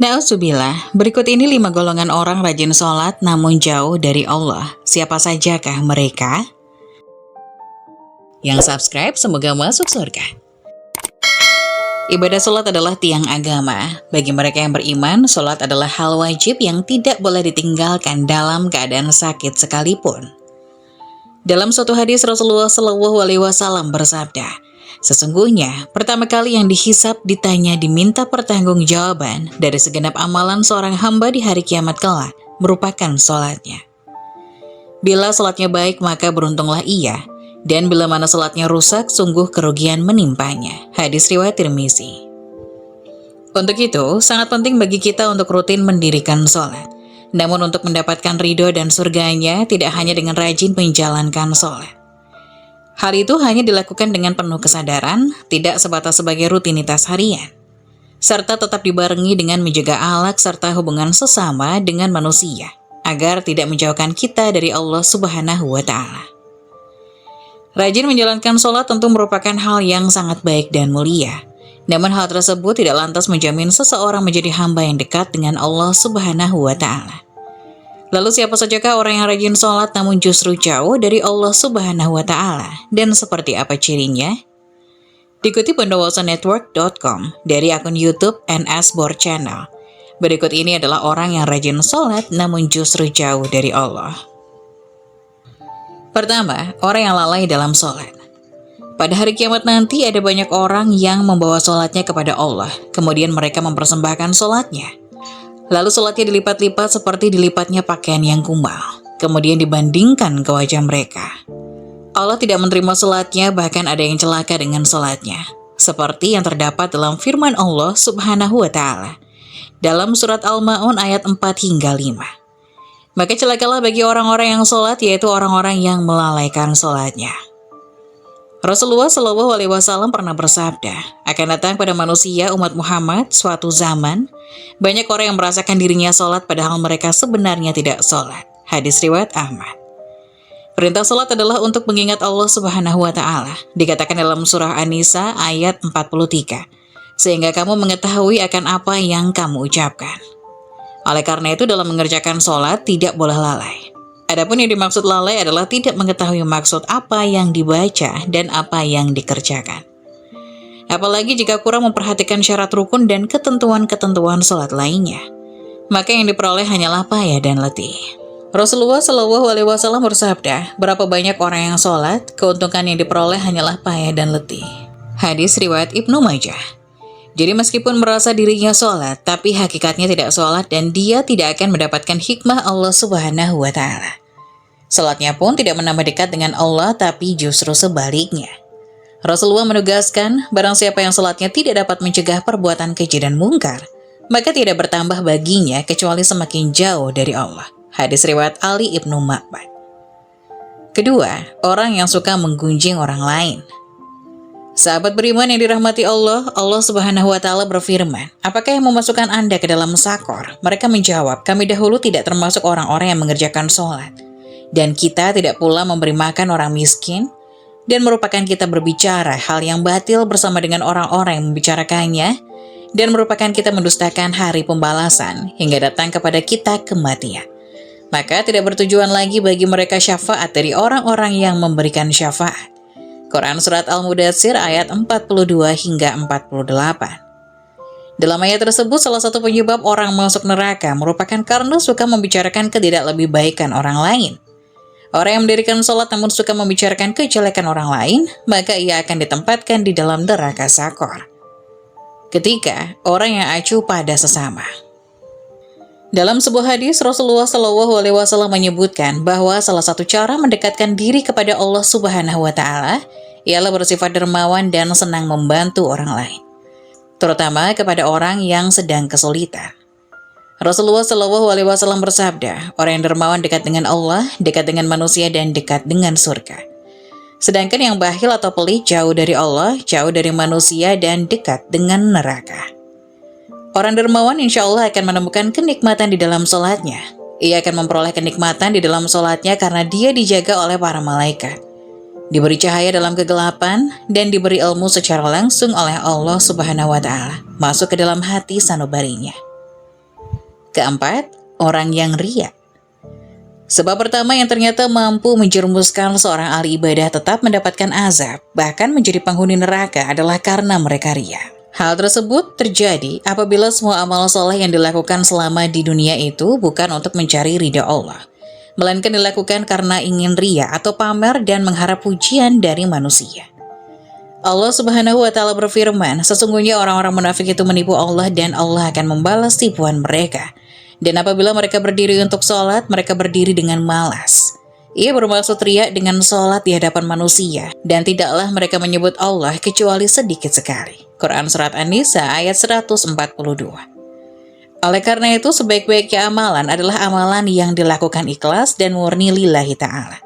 Nauzubillah, berikut ini 5 golongan orang rajin sholat namun jauh dari Allah. Siapa sajakah mereka? Yang subscribe semoga masuk surga. Ibadah sholat adalah tiang agama. Bagi mereka yang beriman, sholat adalah hal wajib yang tidak boleh ditinggalkan dalam keadaan sakit sekalipun. Dalam suatu hadis Rasulullah SAW bersabda, sesungguhnya pertama kali yang dihisab, ditanya, diminta pertanggungjawaban dari segenap amalan seorang hamba di hari kiamat kelak merupakan sholatnya. Bila sholatnya baik maka beruntunglah ia, dan bila mana sholatnya rusak sungguh kerugian menimpanya. Hadis riwayat Tirmizi. Untuk itu sangat penting bagi kita untuk rutin mendirikan sholat. Namun untuk mendapatkan ridho dan surganya tidak hanya dengan rajin menjalankan sholat. Hal itu hanya dilakukan dengan penuh kesadaran, tidak sebatas sebagai rutinitas harian. Serta tetap dibarengi dengan menjaga akhlak serta hubungan sesama dengan manusia, agar tidak menjauhkan kita dari Allah Subhanahu wa Ta'ala. Rajin menjalankan sholat tentu merupakan hal yang sangat baik dan mulia. Namun hal tersebut tidak lantas menjamin seseorang menjadi hamba yang dekat dengan Allah Subhanahu wa Ta'ala. Lalu siapa sajakah orang yang rajin sholat namun justru jauh dari Allah Subhanahu wa Ta'ala? Dan seperti apa cirinya? Dikutip bondowoso.network.com dari akun YouTube NS Bor Channel. Berikut ini adalah orang yang rajin sholat namun justru jauh dari Allah. Pertama, orang yang lalai dalam sholat. Pada hari kiamat nanti ada banyak orang yang membawa sholatnya kepada Allah. Kemudian mereka mempersembahkan sholatnya. Lalu sholatnya dilipat-lipat seperti dilipatnya pakaian yang kumal. Kemudian dibandingkan ke wajah mereka. Allah tidak menerima sholatnya, bahkan ada yang celaka dengan sholatnya. Seperti yang terdapat dalam firman Allah Subhanahu wa Ta'ala dalam surat Al-Ma'un ayat 4 hingga 5. Maka celakalah bagi orang-orang yang sholat, yaitu orang-orang yang melalaikan sholatnya. Rasulullah SAW pernah bersabda, akan datang pada manusia umat Muhammad suatu zaman, banyak orang yang merasakan dirinya sholat padahal mereka sebenarnya tidak sholat. Hadis riwayat Ahmad. Perintah sholat adalah untuk mengingat Allah Subhanahu wa Ta'ala. Dikatakan dalam surah An-Nisa ayat 43, sehingga kamu mengetahui akan apa yang kamu ucapkan. Oleh karena itu dalam mengerjakan sholat tidak boleh lalai. Adapun yang dimaksud lalai adalah tidak mengetahui maksud apa yang dibaca dan apa yang dikerjakan. Apalagi jika kurang memperhatikan syarat rukun dan ketentuan-ketentuan sholat lainnya, maka yang diperoleh hanyalah payah dan letih. Rasulullah SAW bersabda, berapa banyak orang yang sholat, keuntungan yang diperoleh hanyalah payah dan letih. Hadis riwayat Ibnu Majah. Jadi meskipun merasa dirinya sholat, tapi hakikatnya tidak sholat dan dia tidak akan mendapatkan hikmah Allah Subhanahu wa Ta'ala. Sholatnya pun tidak menambah dekat dengan Allah, tapi justru sebaliknya. Rasulullah menugaskan, barang siapa yang sholatnya tidak dapat mencegah perbuatan keji dan mungkar, maka tidak bertambah baginya kecuali semakin jauh dari Allah. Hadis riwayat Ali ibnu Ma'bad. Kedua, orang yang suka menggunjing orang lain. Sahabat beriman yang dirahmati Allah, Allah Subhanahu wa Ta'ala berfirman, apakah yang memasukkan Anda ke dalam sakor? Mereka menjawab, kami dahulu tidak termasuk orang-orang yang mengerjakan sholat. Dan kita tidak pula memberi makan orang miskin, dan merupakan kita berbicara hal yang batil bersama dengan orang-orang yang membicarakannya, dan merupakan kita mendustakan hari pembalasan hingga datang kepada kita kematian. Maka tidak bertujuan lagi bagi mereka syafaat dari orang-orang yang memberikan syafaat. Quran Surat Al-Mudatsir ayat 42 hingga 48. Dalam ayat tersebut, salah satu penyebab orang masuk neraka merupakan karena suka membicarakan ketidaklebihbaikan orang lain. Orang yang mendirikan sholat namun suka membicarakan kejelekan orang lain, maka ia akan ditempatkan di dalam neraka sakor. Ketiga, orang yang acuh pada sesama. Dalam sebuah hadis, Rasulullah SAW menyebutkan bahwa salah satu cara mendekatkan diri kepada Allah Subhanahu wa Ta'ala ialah bersifat dermawan dan senang membantu orang lain, terutama kepada orang yang sedang kesulitan. Rasulullah SAW bersabda, orang yang dermawan dekat dengan Allah, dekat dengan manusia, dan dekat dengan surga. Sedangkan yang bakhil atau pelit jauh dari Allah, jauh dari manusia, dan dekat dengan neraka. Orang dermawan insya Allah akan menemukan kenikmatan di dalam sholatnya. Ia akan memperoleh kenikmatan di dalam sholatnya karena dia dijaga oleh para malaikat, diberi cahaya dalam kegelapan, dan diberi ilmu secara langsung oleh Allah Subhanahu wa Ta'ala, masuk ke dalam hati sanubarinya. Keempat, orang yang riya. Sebab pertama yang ternyata mampu menjerumuskan seorang ahli ibadah tetap mendapatkan azab, bahkan menjadi penghuni neraka adalah karena mereka riya. Hal tersebut terjadi apabila semua amal soleh yang dilakukan selama di dunia itu bukan untuk mencari ridha Allah, melainkan dilakukan karena ingin riya atau pamer dan mengharap pujian dari manusia. Allah Subhanahu wa Ta'ala berfirman, sesungguhnya orang-orang munafik itu menipu Allah dan Allah akan membalas tipuan mereka. Dan apabila mereka berdiri untuk sholat, mereka berdiri dengan malas. Ia bermaksud riya dengan sholat di hadapan manusia, dan tidaklah mereka menyebut Allah kecuali sedikit sekali. Quran Surat An-Nisa ayat 142. Oleh karena itu, sebaik-baiknya amalan adalah amalan yang dilakukan ikhlas dan murni lillahi ta'ala.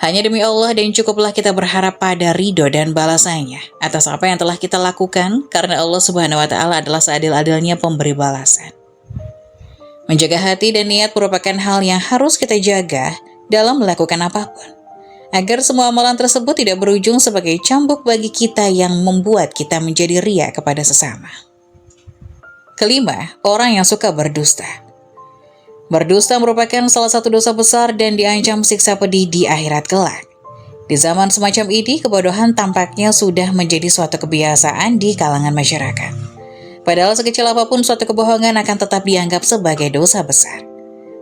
Hanya demi Allah dan cukuplah kita berharap pada ridho dan balasannya atas apa yang telah kita lakukan, karena Allah Subhanahu wa Ta'ala adalah seadil-adilnya pemberi balasan. Menjaga hati dan niat merupakan hal yang harus kita jaga dalam melakukan apapun, agar semua amalan tersebut tidak berujung sebagai cambuk bagi kita yang membuat kita menjadi riya kepada sesama. Kelima, orang yang suka berdusta. Berdusta merupakan salah satu dosa besar dan diancam siksa pedih di akhirat kelak. Di zaman semacam ini, kebodohan tampaknya sudah menjadi suatu kebiasaan di kalangan masyarakat. Padahal sekecil apapun suatu kebohongan akan tetap dianggap sebagai dosa besar.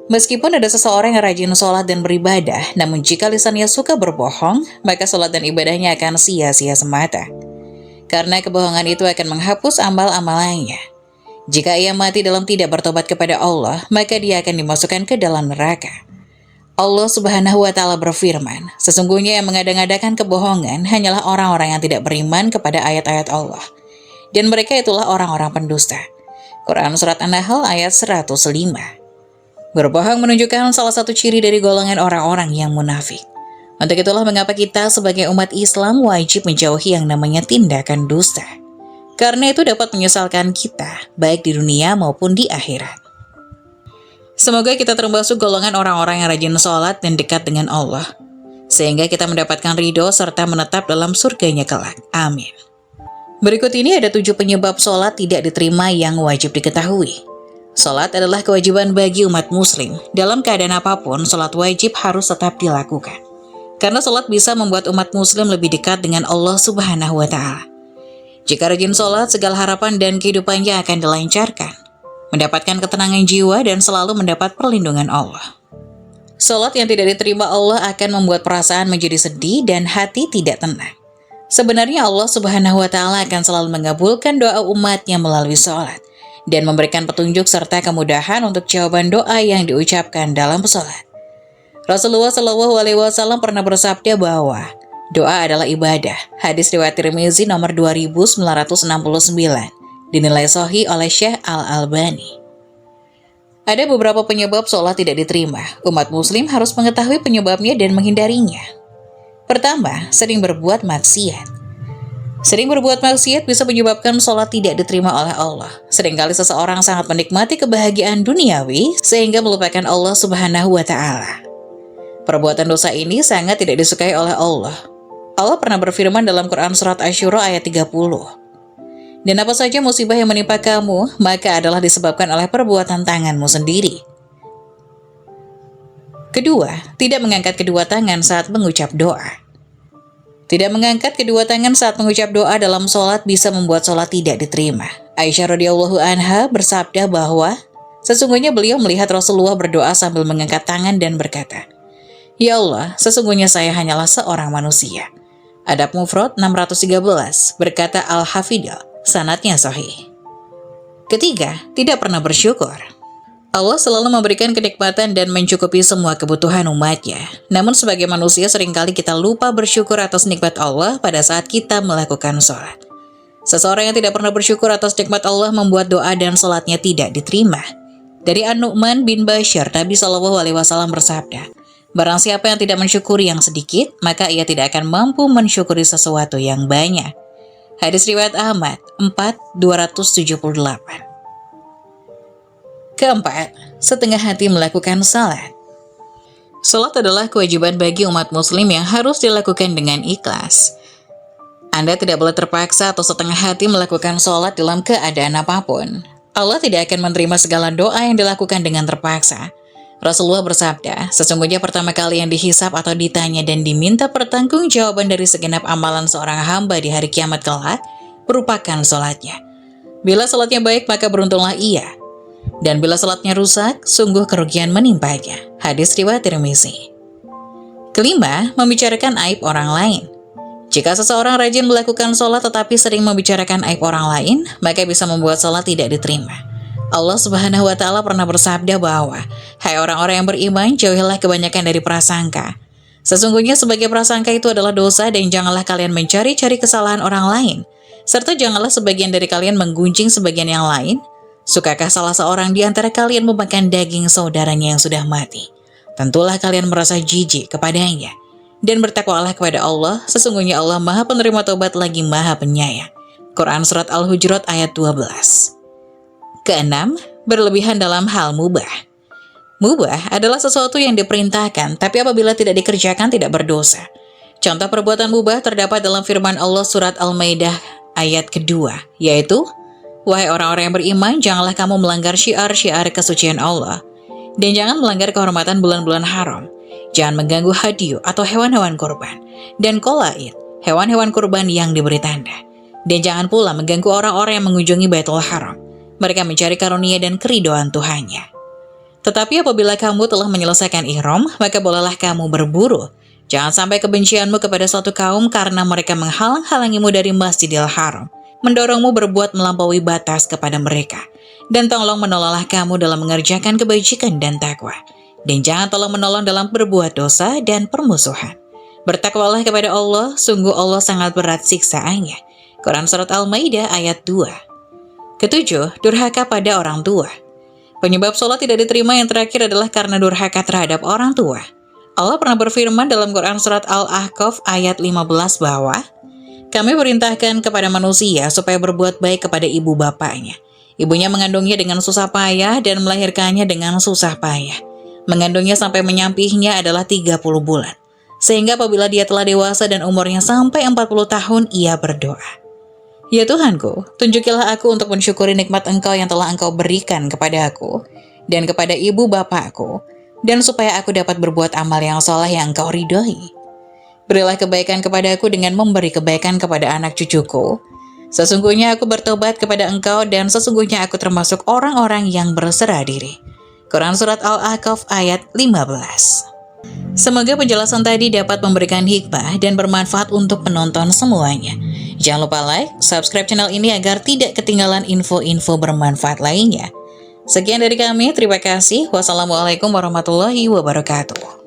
Meskipun ada seseorang yang rajin sholat dan beribadah, namun jika lisannya suka berbohong, maka sholat dan ibadahnya akan sia-sia semata. Karena kebohongan itu akan menghapus amal-amalannya. Jika ia mati dalam tidak bertobat kepada Allah, maka dia akan dimasukkan ke dalam neraka. Allah Subhanahu wa Ta'ala berfirman, sesungguhnya yang mengada-ngadakan kebohongan hanyalah orang-orang yang tidak beriman kepada ayat-ayat Allah. Dan mereka itulah orang-orang pendusta. Quran Surat An-Nahl ayat 105. Berbohong menunjukkan salah satu ciri dari golongan orang-orang yang munafik. Untuk itulah mengapa kita sebagai umat Islam wajib menjauhi yang namanya tindakan dusta. Karena itu dapat menyesalkan kita, baik di dunia maupun di akhirat. Semoga kita termasuk golongan orang-orang yang rajin sholat dan dekat dengan Allah, sehingga kita mendapatkan ridho serta menetap dalam surganya kelak. Amin. Berikut ini ada 7 penyebab sholat tidak diterima yang wajib diketahui. Sholat adalah kewajiban bagi umat muslim. Dalam keadaan apapun, sholat wajib harus tetap dilakukan. Karena sholat bisa membuat umat muslim lebih dekat dengan Allah Subhanahu wa Ta'ala. Jika rajin sholat, segala harapan dan kehidupannya akan dilancarkan, mendapatkan ketenangan jiwa dan selalu mendapat perlindungan Allah. Sholat yang tidak diterima Allah akan membuat perasaan menjadi sedih dan hati tidak tenang. Sebenarnya Allah Subhanahu wa Ta'ala akan selalu mengabulkan doa umatnya melalui sholat dan memberikan petunjuk serta kemudahan untuk jawaban doa yang diucapkan dalam sholat. Rasulullah SAW pernah bersabda bahwa doa adalah ibadah. Hadis riwayat Tirmizi nomor 2969, dinilai sahih oleh Syekh Al-Albani. Ada beberapa penyebab sholat tidak diterima. Umat muslim harus mengetahui penyebabnya dan menghindarinya. Pertama, sering berbuat maksiat. Sering berbuat maksiat bisa menyebabkan sholat tidak diterima oleh Allah. Seringkali seseorang sangat menikmati kebahagiaan duniawi sehingga melupakan Allah Subhanahu wa Ta'ala. Perbuatan dosa ini sangat tidak disukai oleh Allah. Allah pernah berfirman dalam Quran Surat Asy-Syura ayat 30. Dan apa saja musibah yang menimpa kamu, maka adalah disebabkan oleh perbuatan tanganmu sendiri. Kedua, tidak mengangkat kedua tangan saat mengucap doa. Tidak mengangkat kedua tangan saat mengucap doa dalam sholat bisa membuat sholat tidak diterima. Aisyah radhiyallahu anha bersabda bahwa sesungguhnya beliau melihat Rasulullah berdoa sambil mengangkat tangan dan berkata, "Ya Allah, sesungguhnya saya hanyalah seorang manusia." Adab Mufrad 613, berkata Al-Hafidh, sanadnya sahih. Ketiga, tidak pernah bersyukur. Allah selalu memberikan kenikmatan dan mencukupi semua kebutuhan umatnya. Namun sebagai manusia seringkali kita lupa bersyukur atas nikmat Allah pada saat kita melakukan sholat. Seseorang yang tidak pernah bersyukur atas nikmat Allah membuat doa dan sholatnya tidak diterima. Dari An-Nu'man bin Bashir, Nabi SAW bersabda, barang siapa yang tidak mensyukuri yang sedikit, maka ia tidak akan mampu mensyukuri sesuatu yang banyak. Hadis riwayat Ahmad 4.278. Keempat, setengah hati melakukan salat. Salat adalah kewajiban bagi umat muslim yang harus dilakukan dengan ikhlas. Anda tidak boleh terpaksa atau setengah hati melakukan salat dalam keadaan apapun. Allah tidak akan menerima segala doa yang dilakukan dengan terpaksa. Rasulullah bersabda, sesungguhnya pertama kali yang dihisap atau ditanya dan diminta pertanggungjawaban dari segenap amalan seorang hamba di hari kiamat kelak merupakan sholatnya. Bila sholatnya baik, maka beruntunglah ia. Dan bila sholatnya rusak, sungguh kerugian menimpanya. Hadis riwayat Tirmizi. Kelima, membicarakan aib orang lain. Jika seseorang rajin melakukan sholat tetapi sering membicarakan aib orang lain, maka bisa membuat sholat tidak diterima. Allah Subhanahu wa Ta'ala pernah bersabda bahwa, hai orang-orang yang beriman, jauhilah kebanyakan dari prasangka. Sesungguhnya sebagai prasangka itu adalah dosa, dan janganlah kalian mencari-cari kesalahan orang lain, serta janganlah sebagian dari kalian menggunjing sebagian yang lain. Sukakah salah seorang di antara kalian memakan daging saudaranya yang sudah mati? Tentulah kalian merasa jijik kepadanya. Dan bertakwalah kepada Allah, sesungguhnya Allah Maha Penerima Tobat lagi Maha Penyayang. Quran Surat Al-Hujurat ayat 12. Keenam, berlebihan dalam hal mubah. Mubah adalah sesuatu yang diperintahkan, tapi apabila tidak dikerjakan tidak berdosa. Contoh perbuatan mubah terdapat dalam firman Allah surat Al-Maidah ayat kedua, yaitu, wahai orang-orang yang beriman, janganlah kamu melanggar syiar-syiar kesucian Allah, dan jangan melanggar kehormatan bulan-bulan haram. Jangan mengganggu hadiyu atau hewan-hewan kurban, dan qalaid, hewan-hewan kurban yang diberi tanda. Dan jangan pula mengganggu orang-orang yang mengunjungi Baitul Haram. Mereka mencari karunia dan keridoan Tuhannya. Tetapi apabila kamu telah menyelesaikan ihram, maka bolehlah kamu berburu. Jangan sampai kebencianmu kepada suatu kaum karena mereka menghalang-halangimu dari Masjidil Haram, mendorongmu berbuat melampaui batas kepada mereka. Dan tolong menolonglah kamu dalam mengerjakan kebajikan dan takwa. Dan jangan tolong menolong dalam berbuat dosa dan permusuhan. Bertakwalah kepada Allah, sungguh Allah sangat berat siksaannya. Quran Surat Al-Maidah ayat 2. Ketujuh, durhaka pada orang tua. Penyebab sholat tidak diterima yang terakhir adalah karena durhaka terhadap orang tua. Allah pernah berfirman dalam Quran Surat Al-Ahqaf ayat 15 bahwa, kami perintahkan kepada manusia supaya berbuat baik kepada ibu bapaknya. Ibunya mengandungnya dengan susah payah dan melahirkannya dengan susah payah. Mengandungnya sampai menyampihnya adalah 30 bulan. Sehingga apabila dia telah dewasa dan umurnya sampai 40 tahun, ia berdoa, ya Tuhanku, tunjukilah aku untuk mensyukuri nikmat Engkau yang telah Engkau berikan kepada aku dan kepada ibu bapakku, dan supaya aku dapat berbuat amal yang saleh yang Engkau ridhoi. Berilah kebaikan kepada aku dengan memberi kebaikan kepada anak cucuku. Sesungguhnya aku bertobat kepada Engkau dan sesungguhnya aku termasuk orang-orang yang berserah diri. Quran Surat Al-Ahqaf ayat 15. Semoga penjelasan tadi dapat memberikan hikmah dan bermanfaat untuk penonton semuanya. Jangan lupa like, subscribe channel ini agar tidak ketinggalan info-info bermanfaat lainnya. Sekian dari kami, terima kasih. Wassalamualaikum warahmatullahi wabarakatuh.